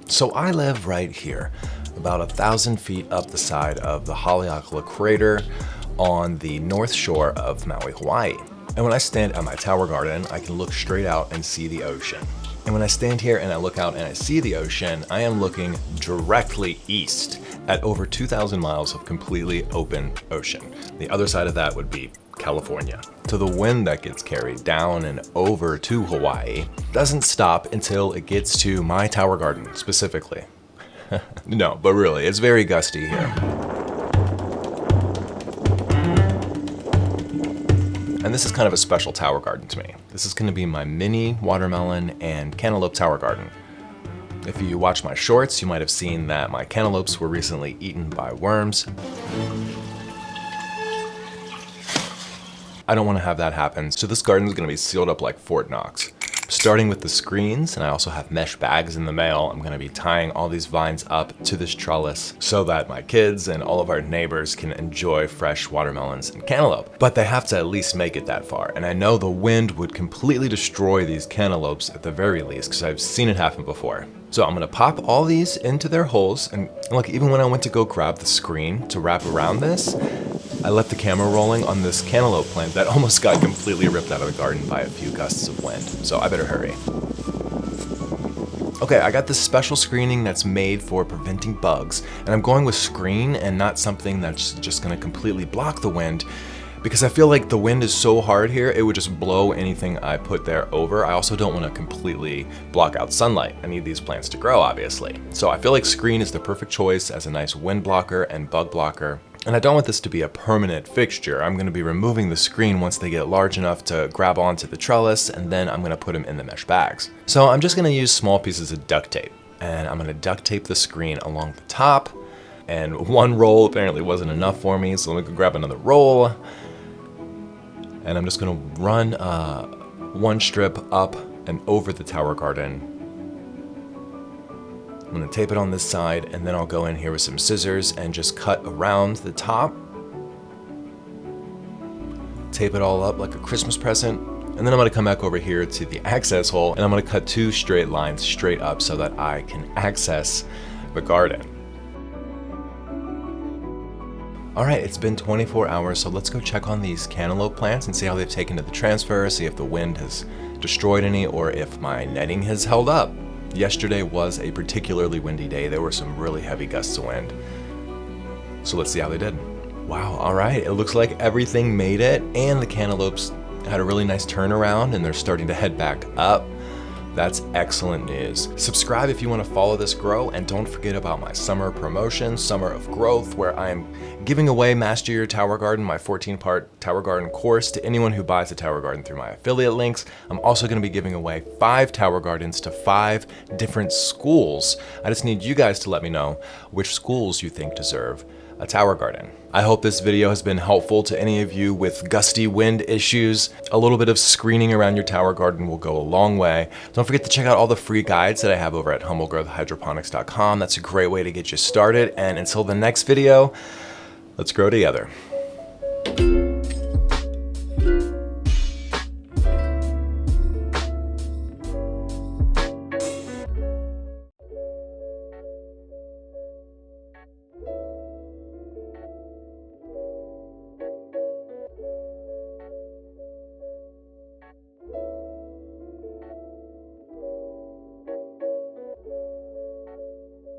So I live right here, about 1,000 feet up the side of the Haleakala crater on the north shore of Maui, Hawaii. And when I stand at my tower garden, I can look straight out and see the ocean. And when I stand here and I look out and I see the ocean, I am looking directly east at over 2,000 miles of completely open ocean. The other side of that would be California. So the wind that gets carried down and over to Hawaii doesn't stop until it gets to my tower garden specifically. No, but really, it's very gusty here. And this is kind of a special tower garden to me. This is going to be my mini watermelon and cantaloupe tower garden. If you watch my shorts, you might have seen that my cantaloupes were recently eaten by worms. I don't want to have that happen, so this garden is going to be sealed up like Fort Knox. Starting with the screens, and I also have mesh bags in the mail, I'm going to be tying all these vines up to this trellis so that my kids and all of our neighbors can enjoy fresh watermelons and cantaloupe. But they have to at least make it that far, and I know the wind would completely destroy these cantaloupes at the very least, because I've seen it happen before. So I'm going to pop all these into their holes, and look, even when I went to go grab the screen to wrap around this, I left the camera rolling on this cantaloupe plant that almost got completely ripped out of the garden by a few gusts of wind, so I better hurry. Okay, I got this special screening that's made for preventing bugs, and I'm going with screen and not something that's just gonna completely block the wind, because I feel like the wind is so hard here, it would just blow anything I put there over. I also don't want to completely block out sunlight. I need these plants to grow, obviously. So I feel like screen is the perfect choice as a nice wind blocker and bug blocker. And I don't want this to be a permanent fixture. I'm going to be removing the screen once they get large enough to grab onto the trellis, and then I'm going to put them in the mesh bags. So I'm just going to use small pieces of duct tape, and I'm going to duct tape the screen along the top. And one roll apparently wasn't enough for me, so let me go grab another roll. And I'm just gonna run one strip up and over the tower garden. I'm gonna tape it on this side, and then I'll go in here with some scissors and just cut around the top. Tape it all up like a Christmas present. And then I'm gonna come back over here to the access hole, and I'm gonna cut 2 straight lines straight up so that I can access the garden. All right, it's been 24 hours, so let's go check on these cantaloupe plants and see how they've taken to the transfer, see if the wind has destroyed any or if my netting has held up. Yesterday was a particularly windy day. There were some really heavy gusts of wind. So let's see how they did. Wow, all right, it looks like everything made it, and the cantaloupes had a really nice turnaround and they're starting to head back up. That's excellent news. Subscribe if you want to follow this grow, and don't forget about my summer promotion, Summer of Growth, where I am giving away Master Your Tower Garden, my 14-part Tower Garden course, to anyone who buys a Tower Garden through my affiliate links. I'm also going to be giving away 5 Tower Gardens to 5 different schools. I just need you guys to let me know which schools you think deserve a tower garden. I hope this video has been helpful to any of you with gusty wind issues. A little bit of screening around your tower garden will go a long way. Don't forget to check out all the free guides that I have over at humblegrowthhydroponics.com. That's a great way to get you started. And until the next video, let's grow together.